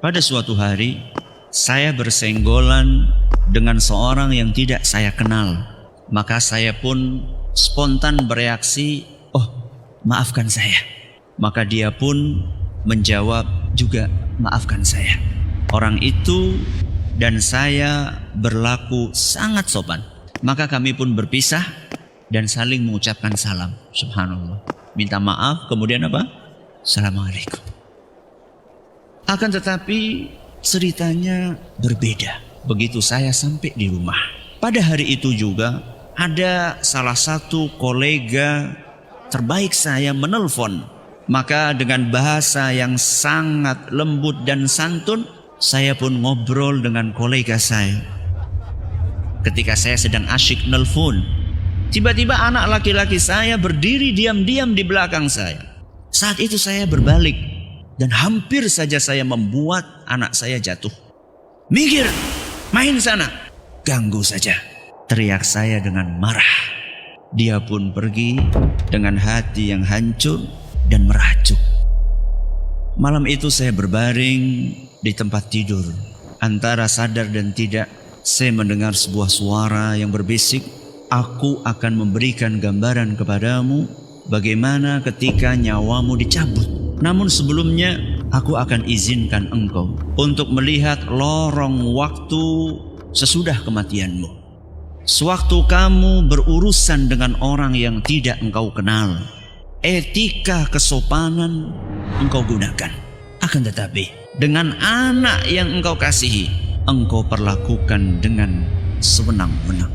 Pada suatu hari, saya bersenggolan dengan seorang yang tidak saya kenal. Maka saya pun spontan bereaksi, "Oh, maafkan saya." Maka dia pun menjawab juga, "Maafkan saya." Orang itu dan saya berlaku sangat sopan. Maka kami pun berpisah dan saling mengucapkan salam. Subhanallah. Minta maaf, kemudian apa? Assalamualaikum. Akan tetapi ceritanya berbeda begitu saya sampai di rumah. Pada hari itu juga ada salah satu kolega terbaik saya menelpon. Maka dengan bahasa yang sangat lembut dan santun, saya pun ngobrol dengan kolega saya. Ketika saya sedang asyik nelpon, tiba-tiba anak laki-laki saya berdiri diam-diam di belakang saya. Saat itu saya berbalik dan hampir saja saya membuat anak saya jatuh. "Minggir, main sana." "Ganggu saja," teriak saya dengan marah. Dia pun pergi dengan hati yang hancur dan merajuk. Malam itu saya berbaring di tempat tidur. Antara sadar dan tidak, saya mendengar sebuah suara yang berbisik, "Aku akan memberikan gambaran kepadamu bagaimana ketika nyawamu dicabut. Namun sebelumnya, aku akan izinkan engkau untuk melihat lorong waktu sesudah kematianmu. Sewaktu kamu berurusan dengan orang yang tidak engkau kenal, etika kesopanan engkau gunakan. Akan tetapi, dengan anak yang engkau kasihi, engkau perlakukan dengan sewenang-wenang.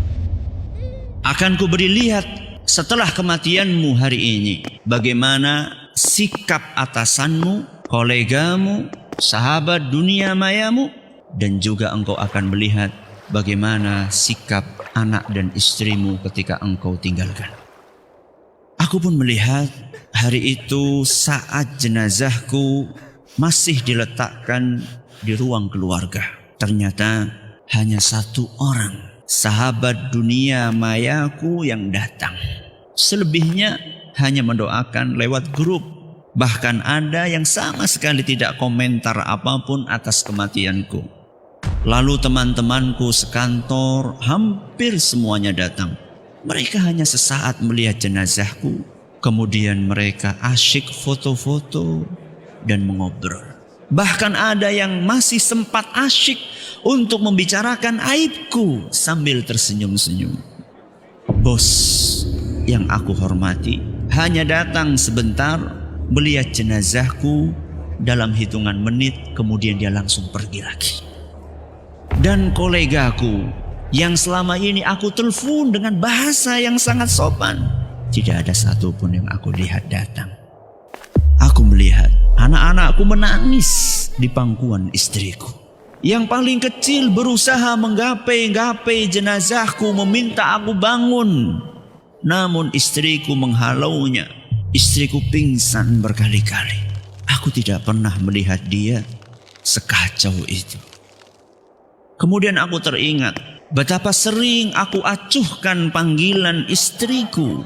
Akan kuberi lihat setelah kematianmu hari ini, bagaimana sikap atasanmu, kolegamu, sahabat dunia mayamu, dan juga engkau akan melihat bagaimana sikap anak dan istrimu ketika engkau tinggalkan." Aku pun melihat hari itu saat jenazahku masih diletakkan di ruang keluarga. Ternyata hanya satu orang sahabat dunia mayaku yang datang. Selebihnya hanya mendoakan lewat grup. Bahkan ada yang sama sekali tidak komentar apapun atas kematianku. Lalu teman-temanku sekantor hampir semuanya datang. Mereka hanya sesaat melihat jenazahku. Kemudian mereka asyik foto-foto dan mengobrol. Bahkan ada yang masih sempat asyik untuk membicarakan aibku sambil tersenyum-senyum. Bos yang aku hormati hanya datang sebentar, melihat jenazahku dalam hitungan menit, kemudian dia langsung pergi lagi. Dan kolegaku yang selama ini aku telepon dengan bahasa yang sangat sopan, tidak ada satupun yang aku lihat datang. Aku melihat anak-anakku menangis di pangkuan istriku. Yang paling kecil berusaha menggapai-gapai jenazahku, meminta aku bangun. Namun istriku menghalaunya. Istriku pingsan berkali-kali. Aku tidak pernah melihat dia sekacau itu. Kemudian aku teringat betapa sering aku acuhkan panggilan istriku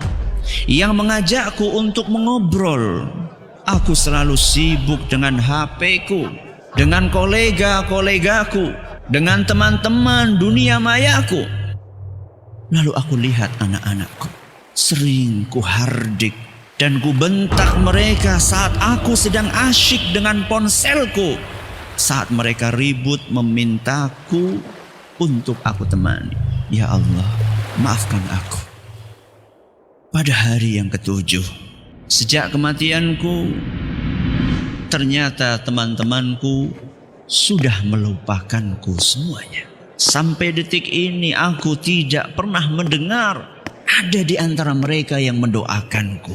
yang mengajakku untuk mengobrol. Aku selalu sibuk dengan HP-ku, dengan kolega-kolegaku, dengan teman-teman dunia mayaku. Lalu aku lihat anak-anakku. Sering ku hardik dan ku bentak mereka saat aku sedang asyik dengan ponselku. Saat mereka ribut memintaku untuk aku temani. Ya Allah, maafkan aku. Pada hari yang ketujuh, sejak kematianku, ternyata teman-temanku sudah melupakanku semuanya. Sampai detik ini aku tidak pernah mendengar ada di antara mereka yang mendoakanku.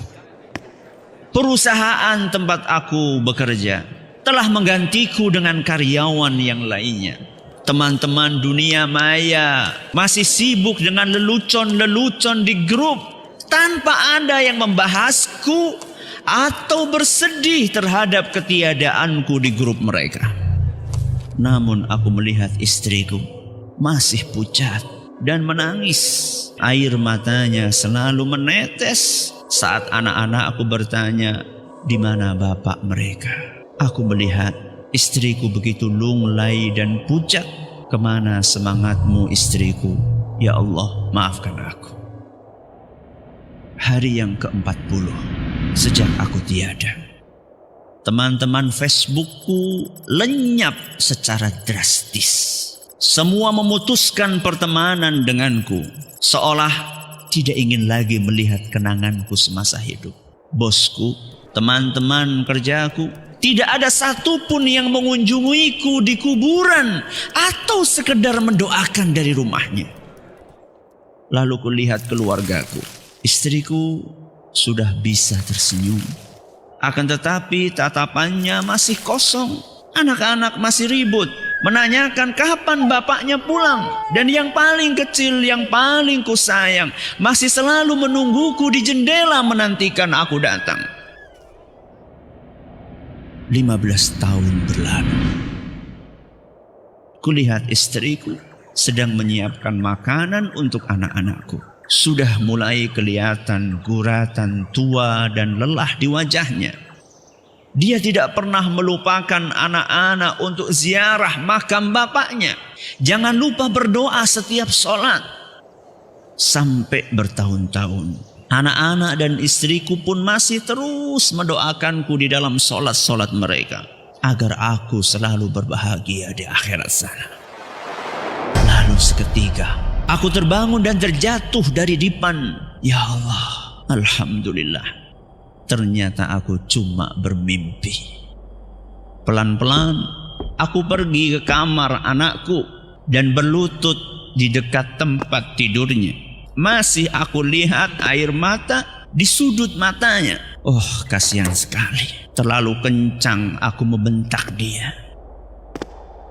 Perusahaan tempat aku bekerja telah menggantiku dengan karyawan yang lainnya. Teman-teman dunia maya masih sibuk dengan lelucon-lelucon di grup tanpa ada yang membahasku atau bersedih terhadap ketiadaanku di grup mereka. Namun aku melihat istriku masih pucat dan menangis. Air matanya selalu menetes saat anak-anak aku bertanya, "Di mana bapak mereka?" Aku melihat Istriku begitu lunglai dan pucat. Kemana semangatmu istriku? Ya Allah, maafkan aku. Hari yang ke-40 sejak aku tiada. Teman-teman Facebookku lenyap secara drastis. Semua memutuskan pertemanan denganku, seolah tidak ingin lagi melihat kenanganku semasa hidup. Bosku, teman-teman kerjaku, tidak ada satupun yang mengunjungiku di kuburan atau sekedar mendoakan dari rumahnya. Lalu kulihat keluargaku. Istriku sudah bisa tersenyum. Akan tetapi tatapannya masih kosong. Anak-anak masih ribut, menanyakan kapan bapaknya pulang. Dan yang paling kecil, yang paling kusayang, masih selalu menungguku di jendela menantikan aku datang. 15 tahun berlalu. Kulihat istriku sedang menyiapkan makanan untuk anak-anakku. Sudah mulai kelihatan guratan tua dan lelah di wajahnya. Dia tidak pernah melupakan anak-anak untuk ziarah makam bapaknya. Jangan lupa berdoa setiap sholat. Sampai bertahun-tahun, anak-anak dan istriku pun masih terus mendoakanku di dalam sholat-sholat mereka, agar aku selalu berbahagia di akhirat sana. Lalu seketika, aku terbangun dan terjatuh dari dipan. Ya Allah, alhamdulillah. Ternyata aku cuma bermimpi. Pelan-pelan aku pergi ke kamar anakku dan berlutut di dekat tempat tidurnya. Masih aku lihat air mata di sudut matanya. Oh, kasihan sekali. Terlalu kencang aku membentak dia.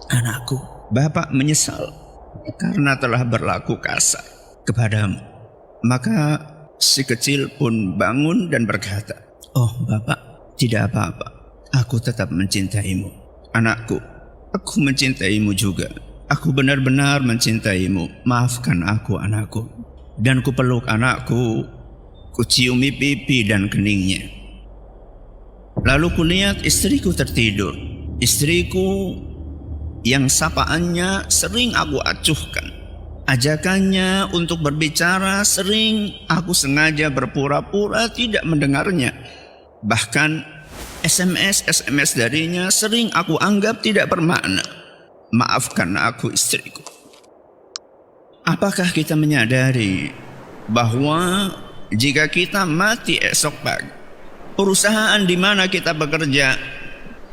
Anakku, Bapak menyesal karena telah berlaku kasar kepadamu. Maka si kecil pun bangun dan berkata, "Oh Bapak, tidak apa-apa. Aku tetap mencintaimu." Anakku, aku mencintaimu juga. Aku benar-benar mencintaimu. Maafkan aku anakku. Dan kupeluk anakku, kuciumi pipi dan keningnya. Lalu kulihat istriku tertidur. Istriku yang sapaannya sering aku acuhkan. Ajakannya untuk berbicara sering aku sengaja berpura-pura tidak mendengarnya. Bahkan SMS darinya sering aku anggap tidak bermakna. Maafkan aku istriku. Apakah kita menyadari bahwa jika kita mati esok pagi, perusahaan di mana kita bekerja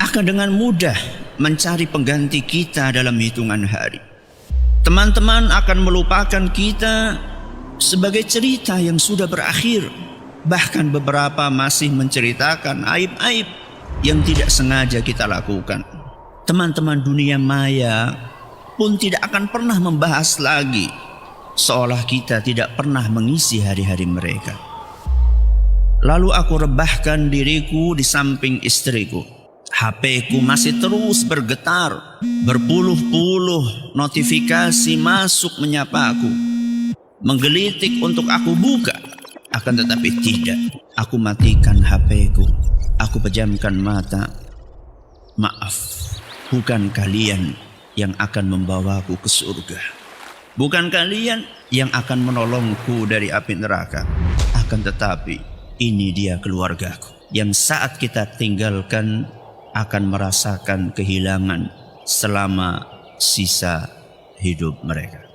akan dengan mudah mencari pengganti kita dalam hitungan hari. Teman-teman akan melupakan kita sebagai cerita yang sudah berakhir. Bahkan beberapa masih menceritakan aib-aib yang tidak sengaja kita lakukan. Teman-teman dunia maya pun tidak akan pernah membahas lagi, seolah kita tidak pernah mengisi hari-hari mereka. Lalu aku rebahkan diriku di samping istriku. HP-ku masih terus bergetar. Berpuluh-puluh notifikasi masuk menyapaku, menggelitik untuk aku buka. Akan tetapi tidak. Aku matikan HP-ku. Aku pejamkan mata. Maaf, bukan kalian yang akan membawaku ke surga. Bukan kalian yang akan menolongku dari api neraka. Akan tetapi ini dia keluargaku yang saat kita tinggalkan akan merasakan kehilangan selama sisa hidup mereka.